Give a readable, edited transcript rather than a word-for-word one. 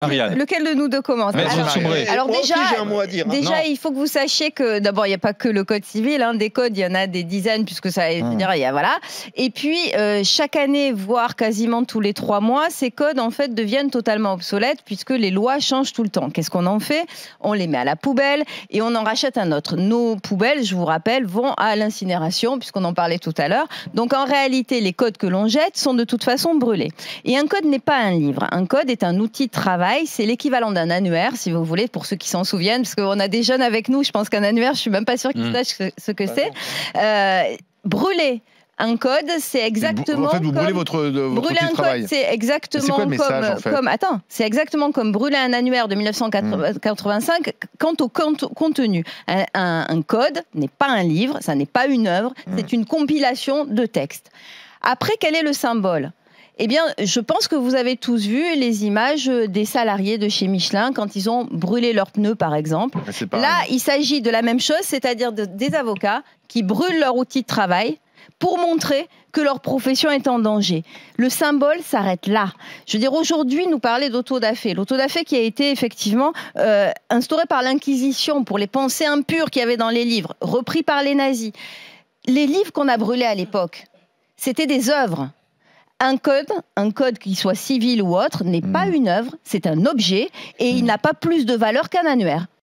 Marianne. Lequel de nous deux commence? Alors déjà, un mot à dire, hein. déjà il faut que vous sachiez que d'abord il n'y a pas que le code civil, hein, des codes il y en a des dizaines puisque ça, je veux dire, il y a, voilà. Et puis chaque année, voire quasiment tous les 3 mois, ces codes en fait deviennent totalement obsolètes puisque les lois changent tout le temps. Qu'est-ce qu'on en fait? On les met à la poubelle et on en rachète un autre. Nos poubelles, je vous rappelle, vont à l'incinération puisqu'on en parlait tout à l'heure. Donc en réalité, les codes que l'on jette sont de toute façon brûlés. Et un code n'est pas un livre. Un code est un outil de travail. C'est l'équivalent d'un annuaire, si vous voulez, pour ceux qui s'en souviennent, parce qu'on a des jeunes avec nous. Je pense qu'un annuaire, je suis même pas sûre qu'ils sachent ce que c'est. Brûler un code, c'est exactement. En fait, vous brûlez votre brûler un code, c'est exactement quoi le message, en fait attends, c'est exactement comme brûler un annuaire de 1985. Quant au contenu, un code n'est pas un livre, ça n'est pas une œuvre, c'est une compilation de textes. Après, quel est le symbole? Eh bien, je pense que vous avez tous vu les images des salariés de chez Michelin quand ils ont brûlé leurs pneus, par exemple. Là, il s'agit de la même chose, c'est-à-dire des avocats qui brûlent leur outil de travail pour montrer que leur profession est en danger. Le symbole s'arrête là. Je veux dire, aujourd'hui, nous parler d'autodafé. L'autodafé qui a été effectivement instauré par l'Inquisition pour les pensées impures qu'il y avait dans les livres, repris par les nazis. Les livres qu'on a brûlés à l'époque, c'était des œuvres. Un code qui soit civil ou autre, n'est pas une œuvre, c'est un objet et il n'a pas plus de valeur qu'un annuaire.